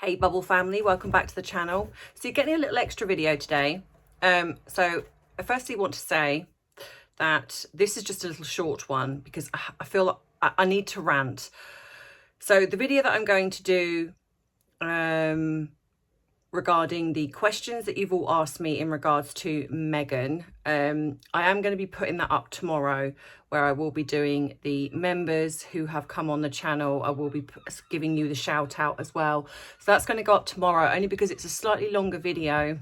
Hey Bubble family, welcome back to the channel. So you're getting a little extra video today. So I firstly want to say that this is just a little short one because I feel I need to rant. So the video that I'm going to do regarding the questions that you've all asked me in regards to Megan, I am going to be putting that up tomorrow, where I will be doing the members who have come on the channel. I will be giving you the shout out as well. So that's going to go up tomorrow, only because it's a slightly longer video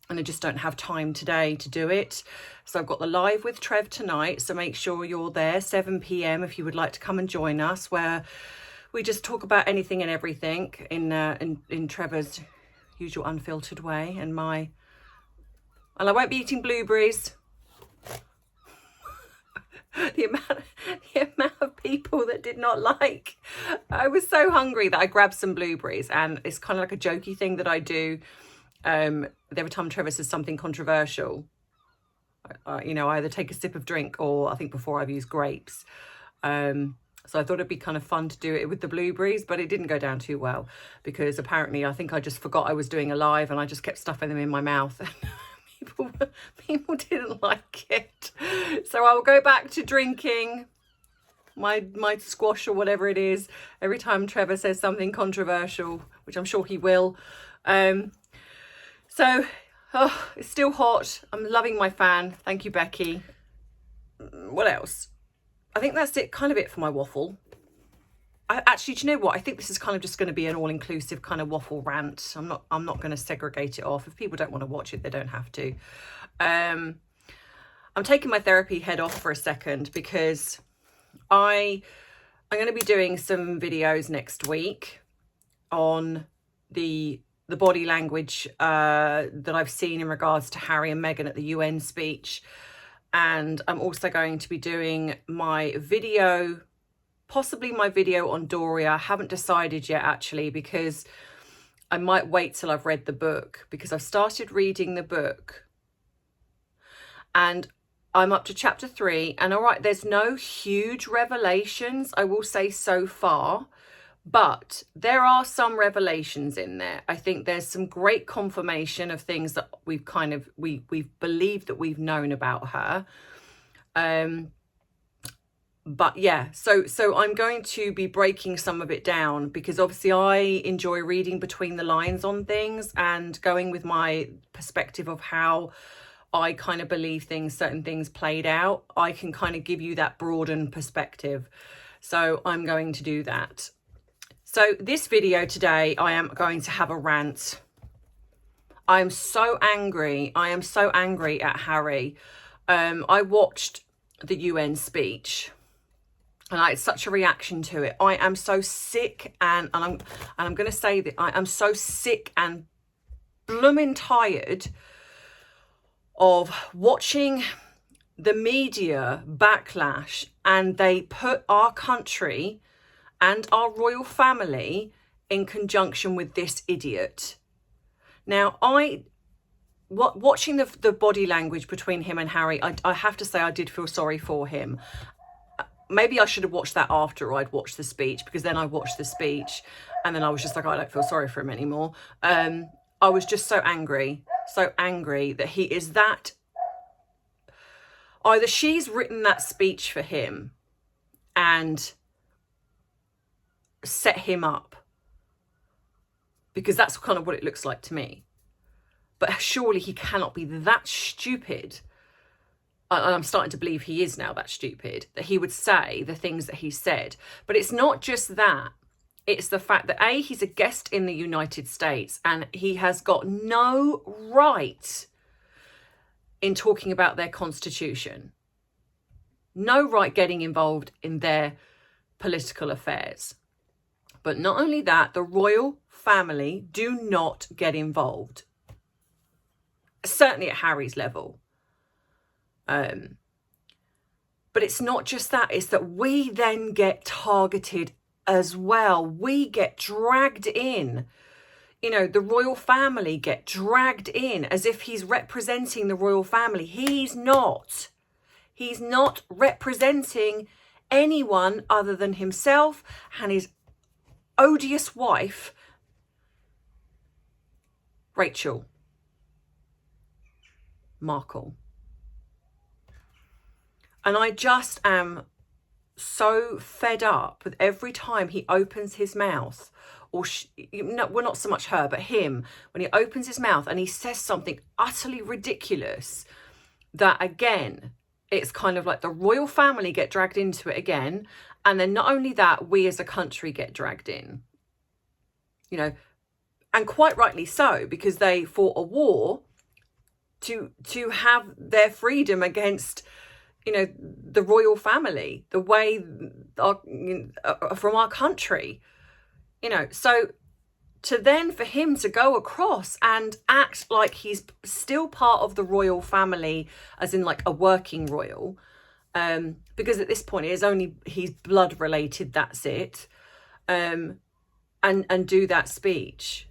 and I just don't have time today to do it. So I've got the live with Trev tonight, so make sure you're there 7 p.m. if you would like to come and join us, where we just talk about anything and everything in Trevor's usual unfiltered way, and I won't be eating blueberries. the amount of people that did not like. I was so hungry that I grabbed some blueberries, and it's kind of like a jokey thing that I do. Every time Trevor says something controversial, I either take a sip of drink, or I think before I've used grapes. So I thought it'd be kind of fun to do it with the blueberries, but it didn't go down too well because apparently I think I just forgot I was doing a live and I just kept stuffing them in my mouth. People didn't like it. So I will go back to drinking my squash or whatever it is every time Trevor says something controversial, which I'm sure he will. So it's still hot. I'm loving my fan. Thank you, Becky. What else? I think that's it, kind of it for my waffle. Actually, do you know what? I think this is kind of just going to be an all-inclusive kind of waffle rant. I'm not going to segregate it off. If people don't want to watch it, they don't have to. I'm taking my therapy head off for a second because I'm going to be doing some videos next week on the body language that I've seen in regards to Harry and Meghan at the UN speech. And I'm also going to be doing my video, possibly my video on Doria. I haven't decided yet, actually, because I might wait till I've read the book, because I've started reading the book and I'm up to chapter 3. And all right, there's no huge revelations, I will say, so far, but there are some revelations in there. I think there's some great confirmation of things that we've believed that we've known about her. But yeah, so I'm going to be breaking some of it down, because obviously I enjoy reading between the lines on things and going with my perspective of how I kind of believe certain things played out. I can kind of give you that broadened perspective. So I'm going to do that. So this video today, I am going to have a rant. I'm so angry. I am so angry at Harry. I watched the UN speech and I had such a reaction to it. I am so sick, and I'm going to say that I am so sick and blooming tired of watching the media backlash, and they put our country and our royal family in conjunction with this idiot. Now, watching the body language between him and Harry, I have to say I did feel sorry for him. Maybe I should have watched that after I'd watched the speech, because then I watched the speech and then I was just like, I don't feel sorry for him anymore. I was just so angry that he is that. Either she's written that speech for him and set him up, because that's kind of what it looks like to me. But surely he cannot be that stupid, and I'm starting to believe he is now that stupid, that he would say the things that he said. But it's not just that. It's the fact that A, he's a guest in the United States and he has got no right in talking about their constitution. No right getting involved in their political affairs. But not only that, the royal family do not get involved. Certainly at Harry's level. But it's not just that, it's that we then get targeted as well. We get dragged in. The royal family get dragged in as if he's representing the royal family. He's not. He's not representing anyone other than himself and his odious wife, Rachel Markle. And I just am so fed up with every time he opens his mouth, or well, not so much her, but him, when he opens his mouth and he says something utterly ridiculous, that again, it's kind of like the royal family get dragged into it again. And then not only that, we as a country get dragged in, you know, and quite rightly so, because they fought a war to have their freedom against, you know, the royal family, the way from our country, you know. So to then for him to go across and act like he's still part of the royal family, as in like a working royal, because at this point he's blood related, that's it, and do that speech.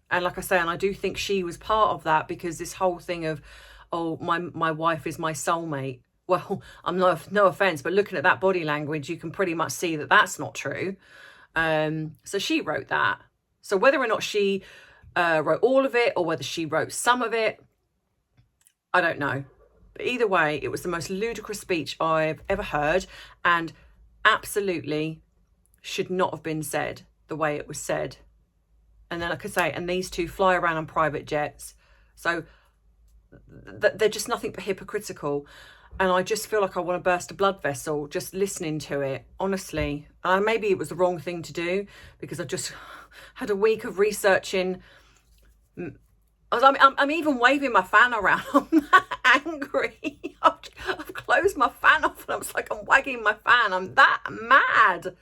And like I say, and I do think she was part of that, because this whole thing of, oh, my wife is my soulmate. Well, I'm no offense, but looking at that body language, you can pretty much see that that's not true. So she wrote that. So whether or not she wrote all of it, or whether she wrote some of it, I don't know. But either way, it was the most ludicrous speech I've ever heard, and absolutely should not have been said the way it was said. And then, like I say, and these two fly around on private jets. So they're just nothing but hypocritical. And I just feel like I want to burst a blood vessel just listening to it, honestly. Maybe it was the wrong thing to do, because I just had a week of researching. I'm even waving my fan around. I'm that angry. I've closed my fan off, and I'm like, I'm wagging my fan. I'm that mad.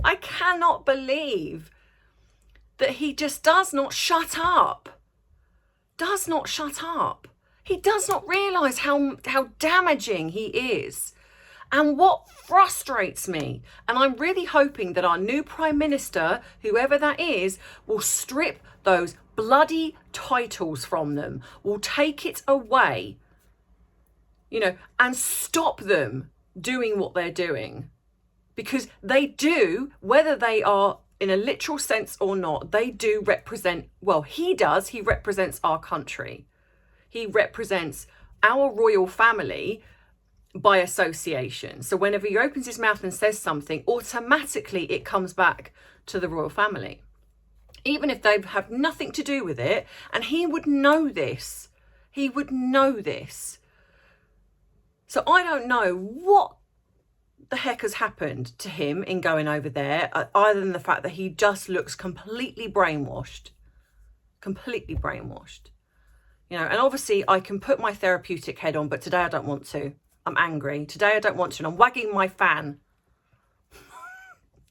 I cannot believe that he just does not shut up. Does not shut up. He does not realise how damaging he is. And what frustrates me, and I'm really hoping that our new Prime Minister, whoever that is, will strip those bloody titles from them, will take it away, you know, and stop them doing what they're doing. Because they do, whether they are in a literal sense or not, they do represent, well, he represents our country. He represents our royal family by association. So whenever he opens his mouth and says something, automatically it comes back to the royal family, even if they have nothing to do with it. And he would know this. He would know this. So I don't know what the heck has happened to him in going over there, other than the fact that he just looks completely brainwashed. Completely brainwashed. You know, and obviously I can put my therapeutic head on, but today I don't want to. I'm angry. Today I don't want to, and I'm wagging my fan.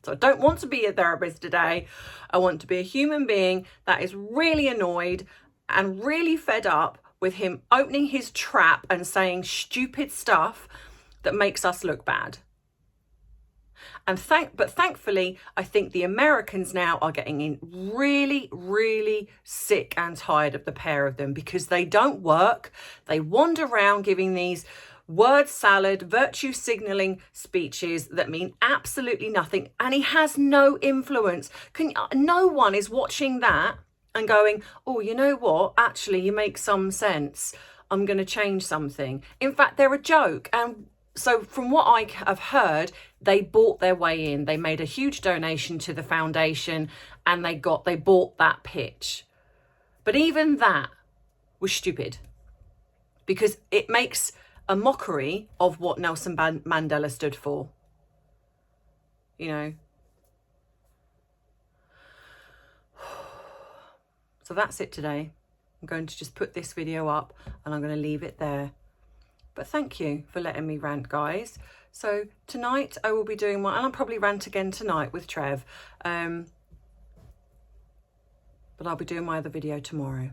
So I don't want to be a therapist today. I want to be a human being that is really annoyed and really fed up with him opening his trap and saying stupid stuff that makes us look bad. But thankfully, I think the Americans now are getting in really, really sick and tired of the pair of them, because they don't work. They wander around giving these word salad, virtue signaling speeches that mean absolutely nothing. And he has no influence. No one is watching that and going, oh, you know what? Actually, you make some sense. I'm going to change something. In fact, they're a joke. And so from what I have heard, they bought their way in. They made a huge donation to the foundation, and they bought that pitch. But even that was stupid, because it makes a mockery of what Nelson Mandela stood for. You know. So that's it today. I'm going to just put this video up, and I'm going to leave it there. But thank you for letting me rant, guys. So tonight I will be doing and I'll probably rant again tonight with Trev. But I'll be doing my other video tomorrow.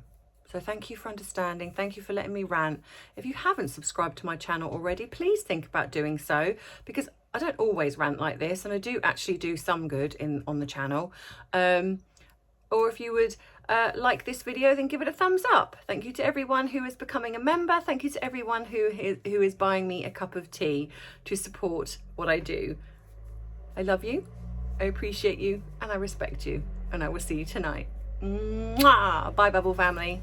So thank you for understanding. Thank you for letting me rant. If you haven't subscribed to my channel already, please think about doing so, because I don't always rant like this, and I do actually do some good on the channel. Or if you would like this video, then give it a thumbs up. Thank you to everyone who is becoming a member. Thank you to everyone who is buying me a cup of tea to support what I do. I love you, I appreciate you, and I respect you, and I will see you tonight. Mwah! Bye, Bubble family.